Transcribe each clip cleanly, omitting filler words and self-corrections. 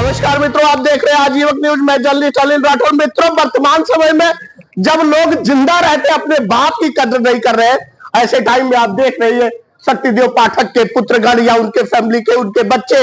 नमस्कार मित्रों, आप देख रहे हैं आजीवन न्यूज। मैं जर्नलिस्ट अनिल राठौर। मित्रों, वर्तमान समय में जब लोग जिंदा रहते अपने बाप की कदर नहीं कर रहे, ऐसे टाइम में आप देख रहे हैं शक्तिदेव पाठक के पुत्रगण या उनके फैमिली के उनके बच्चे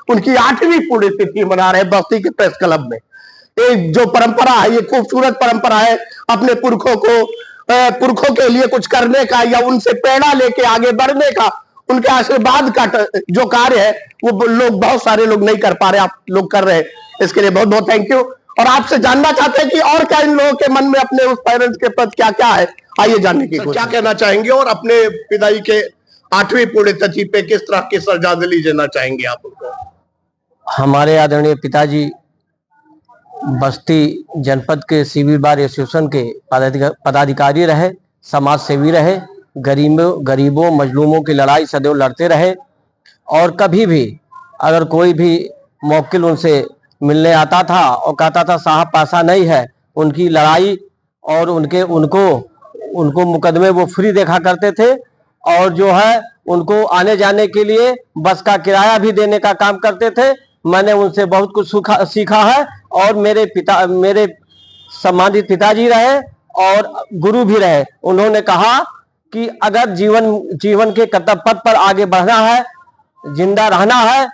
उनकी 8वीं पुण्यतिथि मना रहे बस्ती के प्रेस क्लब में। ये जो परंपरा है, ये खूबसूरत परंपरा है अपने पुरखों के लिए कुछ करने का या उनसे प्रेरणा लेके आगे बढ़ने का, उनके आशीर्वाद का जो कार्य है वो लोग, बहुत सारे लोग नहीं कर पा रहे, आप लोग कर रहे हैं। इसके लिए बहुत बहुत थैंक यू। और आपसे जानना चाहते हैं कि और क्या इन लोगों के मन में अपने उस पेरेंट्स के प्रति क्या क्या है, आइए जानने की कोशिश। क्या कहना चाहेंगे और अपने पिताजी के 8वीं पुण्यतिथि पे किस तरह की श्रद्धांजलि देना चाहेंगे आप उनको? हमारे आदरणीय पिताजी बस्ती जनपद के सिविल बार एसोसिएशन के पदाधिकारी रहे, समाज सेवी रहे, गरीबों मजलूमों की लड़ाई सदैव लड़ते रहे और कभी भी अगर कोई भी मौकिल उनसे मिलने आता था और कहता था साहब पैसा नहीं है, उनकी लड़ाई और उनको मुकदमे वो फ्री देखा करते थे और जो है उनको आने जाने के लिए बस का किराया भी देने का काम करते थे। मैंने उनसे बहुत कुछ सीखा है और मेरे सम्मानित पिताजी रहे और गुरु भी रहे। उन्होंने कहा कि अगर जीवन के कर्तव्य पथ पर आगे बढ़ना है, जिंदा रहना है,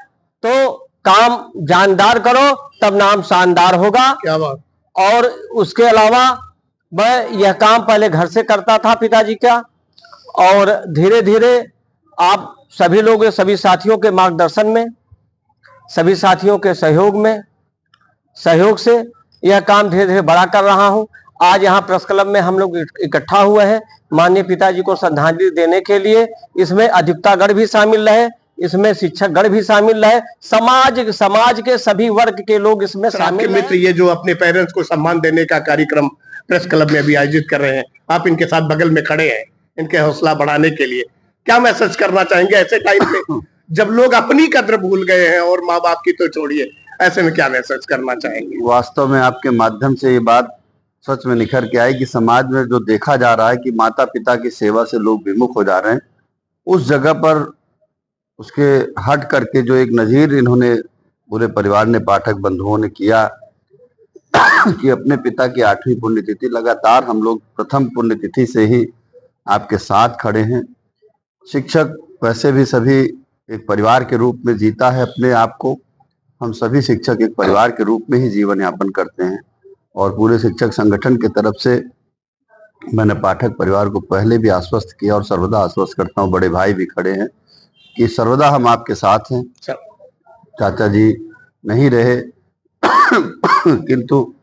तो काम जानदार करो, तब नाम शानदार होगा। क्या बात। और उसके अलावा मैं यह काम पहले घर से करता था पिताजी का, और धीरे धीरे आप सभी लोग, सभी साथियों के मार्गदर्शन में, सभी साथियों के सहयोग से यह काम धीरे धीरे बड़ा कर रहा हूं। आज यहाँ प्रेस क्लब में हम लोग इकट्ठा हुए हैं माननीय पिताजी को श्रद्धांजलि देने के लिए। इसमें अधिवक्तागण भी शामिल रहे, इसमें शिक्षकगण भी शामिल रहे, समाज के सभी वर्ग के लोग इसमें शामिल। मित्र, ये जो अपने पेरेंट्स को सम्मान देने का कार्यक्रम प्रेस क्लब में अभी आयोजित कर रहे हैं, आप इनके साथ बगल में खड़े हैं, इनके हौसला बढ़ाने के लिए क्या मैसेज करना चाहेंगे ऐसे टाइम पे जब लोग अपनी कद्र भूल गए हैं और माँ बाप की तो छोड़िए, ऐसे में क्या मैसेज करना चाहेंगे? वास्तव में आपके माध्यम से ये बात सच में निखर के आई कि समाज में जो देखा जा रहा है कि माता पिता की सेवा से लोग विमुख हो जा रहे हैं, उस जगह पर उसके हट करके जो एक नजीर इन्होंने पूरे परिवार ने, पाठक बंधुओं ने किया कि अपने पिता की 8वीं पुण्यतिथि, लगातार हम लोग प्रथम पुण्यतिथि से ही आपके साथ खड़े हैं। शिक्षक वैसे भी सभी एक परिवार के रूप में जीता है अपने आप को। हम सभी शिक्षक एक परिवार के रूप में ही जीवन यापन करते हैं और पूरे शिक्षक संगठन की तरफ से मैंने पाठक परिवार को पहले भी आश्वस्त किया और सर्वदा आश्वस्त करता हूँ, बड़े भाई भी खड़े हैं, कि सर्वदा हम आपके साथ हैं। चाचा जी नहीं रहे किंतु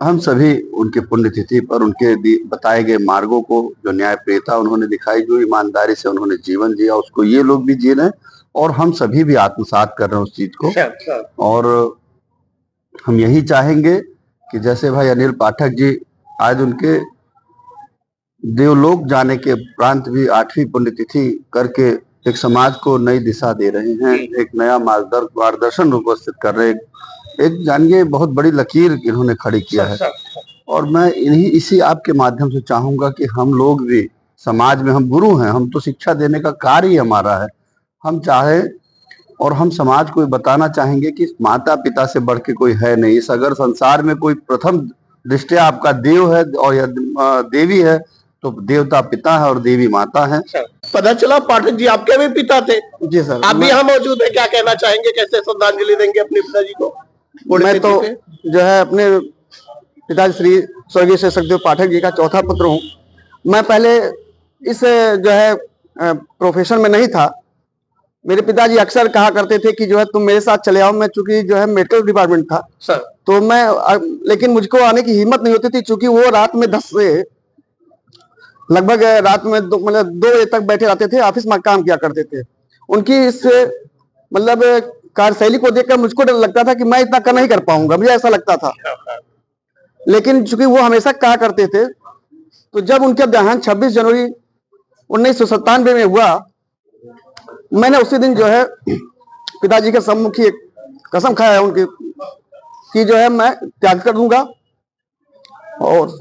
हम सभी उनके पुण्यतिथि पर उनके बताए गए मार्गों को, जो न्यायप्रियता उन्होंने दिखाई, जो ईमानदारी से उन्होंने जीवन जिया, उसको ये लोग भी जी रहे हैं और हम सभी भी आत्मसात कर रहे हैं उस चीज को। और हम यही चाहेंगे कि जैसे भाई अनिल पाठक जी आज उनके देवलोक जाने के उपरांत भी 8वीं पुण्यतिथि करके एक समाज को नई दिशा दे रहे हैं, एक नया मार्गदर्शन उपस्थित कर रहे हैं, एक जानिए बहुत बड़ी लकीर इन्होंने खड़ी किया है। और मैं इसी आपके माध्यम से चाहूंगा कि हम लोग भी समाज में, हम गुरु हैं, हम तो शिक्षा देने का कार्य ही हमारा है, हम चाहे और हम समाज को बताना चाहेंगे कि माता पिता से बढ़ के कोई है नहीं। इस अगर संसार में कोई प्रथम दृष्टिया आपका देव है और या देवी है तो देवता पिता है और देवी माता है। पता चला पाठक जी आपके भी पिता थे। जी सर। आप भी यहाँ मौजूद है, क्या कहना चाहेंगे, कैसे श्रद्धांजलि देंगे अपने पिताजी को? मैं तो जो है अपने पिताजी श्री स्वर्गीय शक्तिदेव पाठक जी का चौथा पुत्र हूँ। मैं पहले इस जो है प्रोफेशन में नहीं था। मेरे पिताजी अक्सर कहा करते थे कि जो है तुम मेरे साथ चले आओ। मैं चूंकि जो है मेडिकल डिपार्टमेंट था सर, तो मैं, लेकिन मुझको आने की हिम्मत नहीं होती थी, चूंकि वो रात में 10 से लगभग रात में 2 बजे तक बैठे रहते थे, ऑफिस में काम किया करते थे। उनकी इस कार्यशैली को देखकर मुझको डर लगता था कि मैं इतना कर नहीं कर पाऊंगा, मुझे ऐसा लगता था। लेकिन चूंकि वो हमेशा कहा करते थे, तो जब उनका देहांत 26 जनवरी 1997 में हुआ, मैंने उसी दिन जो है पिताजी के सम्मुख एक कसम खाया है उनकी कि जो है मैं त्याग कर दूंगा और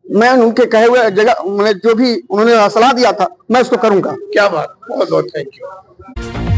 मैं उनके कहे हुए जगह, मैंने जो भी उन्होंने सलाह दिया था मैं उसको करूंगा। क्या बात, बहुत बहुत थैंक यू।